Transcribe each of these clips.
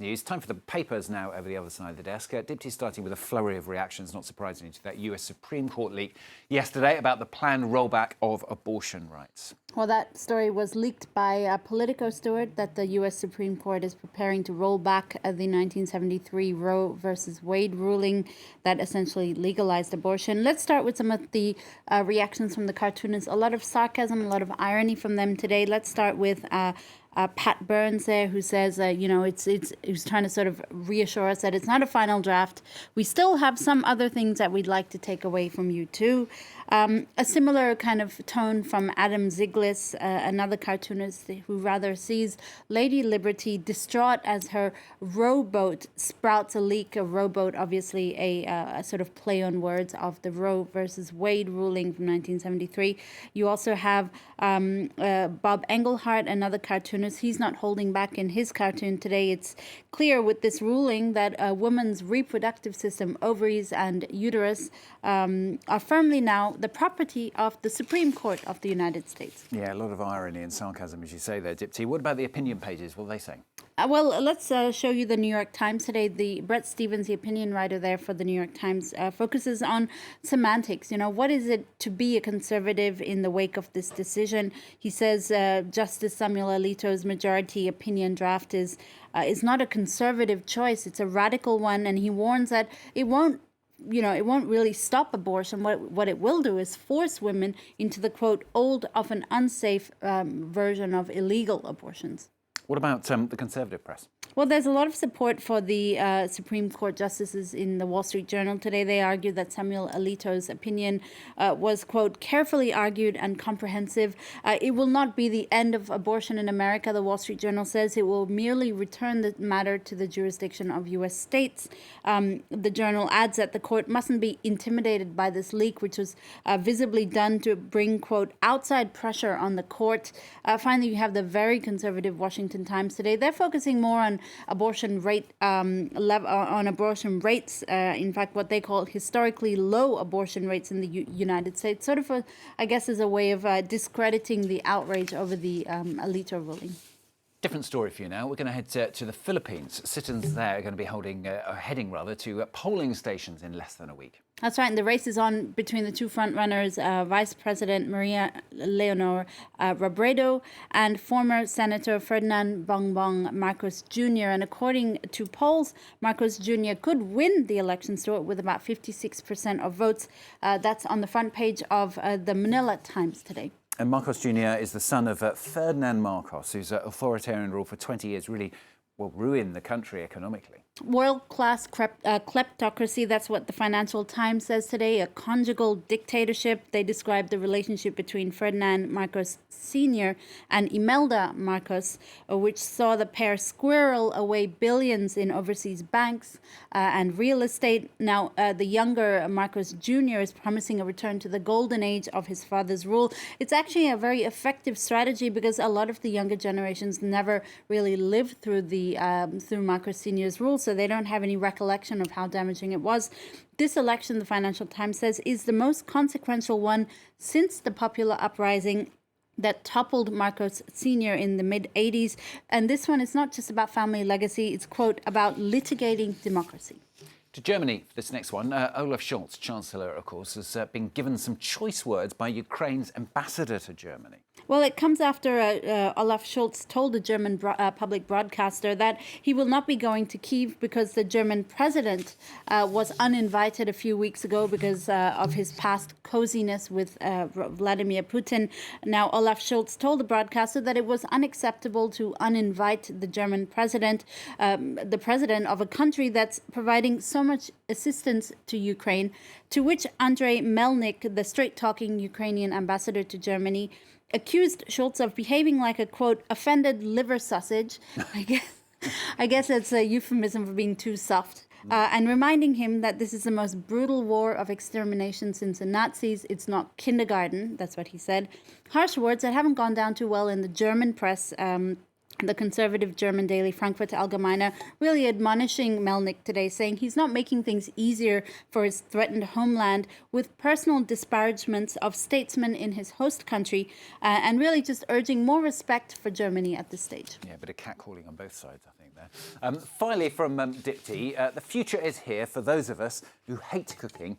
News. Time for the papers now over the other side of the desk. Dipti starting with a flurry of reactions, not surprisingly, to that US Supreme Court leak yesterday about the planned rollback of abortion rights. Well, that story was leaked by Politico Stewart that the US Supreme Court is preparing to roll back the 1973 Roe versus Wade ruling that essentially legalized abortion. Let's start with some of the reactions from the cartoonists. A lot of sarcasm, a lot of irony from them today. Let's start with Pat Burns there, who says, who's trying to sort of reassure us that it's not a final draft. We still have some other things that we'd like to take away from you too. A similar kind of tone from Adam Ziglis, another cartoonist who rather sees Lady Liberty distraught as her rowboat sprouts a leak. A rowboat, obviously a sort of play on words of the Roe versus Wade ruling from 1973. You also have Bob Engelhardt, another cartoonist. He's not holding back in his cartoon today. It's clear with this ruling that a woman's reproductive system, ovaries and uterus, are firmly now the property of the Supreme Court of the United States. Yeah, a lot of irony and sarcasm, as you say there, Dipti. What about the opinion pages? What are they saying? Well, let's show you the New York Times today. The Brett Stevens, the opinion writer there for the New York Times, focuses on semantics. You know, what is it to be a conservative in the wake of this decision? He says Justice Samuel Alito's majority opinion draft is not a conservative choice. It's a radical one, and he warns that it won't really stop abortion. What it will do is force women into the, quote, old, often unsafe version of illegal abortions. What about the Conservative press? Well, there's a lot of support for the Supreme Court justices in the Wall Street Journal today. They argued that Samuel Alito's opinion was, quote, carefully argued and comprehensive. It will not be the end of abortion in America, the Wall Street Journal says. It will merely return the matter to the jurisdiction of U.S. states. The journal adds that the court mustn't be intimidated by this leak, which was visibly done to bring, quote, outside pressure on the court. Finally, you have the very conservative Washington Times today. They're focusing more on abortion rates. In fact, what they call historically low abortion rates in the United States, sort of, I guess, as a way of discrediting the outrage over the Alito ruling. Different story for you now. We're going to head to the Philippines. Citizens there are going to be heading to polling stations in less than a week. That's right, and the race is on between the two frontrunners, Vice President Maria Leonor Robredo and former Senator Ferdinand Bongbong Marcos Jr. And according to polls, Marcos Jr. could win the election, Stuart, with about 56% of votes. That's on the front page of the Manila Times today. And Marcos Jr. is the son of Ferdinand Marcos, whose authoritarian rule for 20 years really will ruin the country economically. World-class kleptocracy, that's what the Financial Times says today, a conjugal dictatorship. They describe the relationship between Ferdinand Marcos Sr. and Imelda Marcos, which saw the pair squirrel away billions in overseas banks and real estate. Now, the younger Marcos Jr. is promising a return to the golden age of his father's rule. It's actually a very effective strategy because a lot of the younger generations never really lived through through Marcos Sr.'s rule, so they don't have any recollection of how damaging it was. This election, the Financial Times says, is the most consequential one since the popular uprising that toppled Marcos Sr. in the mid-'80s. And this one is not just about family legacy, it's, quote, about litigating democracy. To Germany, this next one, Olaf Schultz, Chancellor, of course, has been given some choice words by Ukraine's ambassador to Germany. Well, it comes after Olaf Schultz told the German public broadcaster that he will not be going to Kiev because the German president was uninvited a few weeks ago because of his past coziness with Vladimir Putin. Now, Olaf Schultz told the broadcaster that it was unacceptable to uninvite the German president, the president of a country that's providing so much assistance to Ukraine, to which Andrei Melnik, the straight-talking Ukrainian ambassador to Germany, accused Schultz of behaving like a, quote, offended liver sausage. I guess it's a euphemism for being too soft. And reminding him that this is the most brutal war of extermination since the Nazis. It's not kindergarten, that's what he said. Harsh words that haven't gone down too well in the German press. The conservative German daily Frankfurter Allgemeine really admonishing Melnik today, saying he's not making things easier for his threatened homeland with personal disparagements of statesmen in his host country and really just urging more respect for Germany at this stage. Yeah, a bit of catcalling on both sides, I think. there. Finally, from Dipti, the future is here for those of us who hate cooking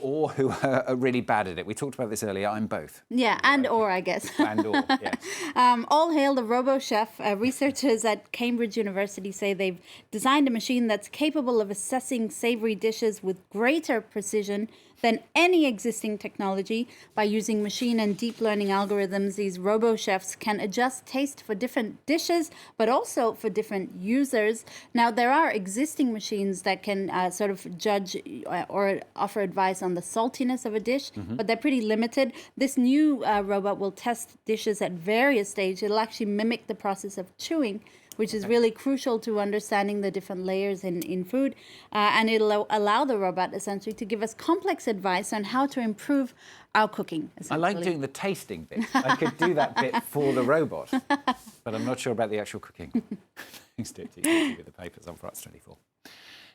or who are really bad at it. We talked about this earlier. I'm both. Yeah, or, I guess. And or, yes. All hail the Robochef. Researchers at Cambridge University say they've designed a machine that's capable of assessing savory dishes with greater precision than any existing technology. By using machine and deep learning algorithms, these Robochefs can adjust taste for different dishes, but also for different users. Now, there are existing machines that can sort of judge or offer advice on the saltiness of a dish, but they're pretty limited. This new robot will test dishes at various stages. It'll actually mimic the process of chewing, which is really crucial to understanding the different layers in food. And it'll allow the robot essentially to give us complex advice on how to improve our cooking. I like doing the tasting bit. I could do that bit for the robot, but I'm not sure about the actual cooking. Thanks, Dipti, with the papers on France 24.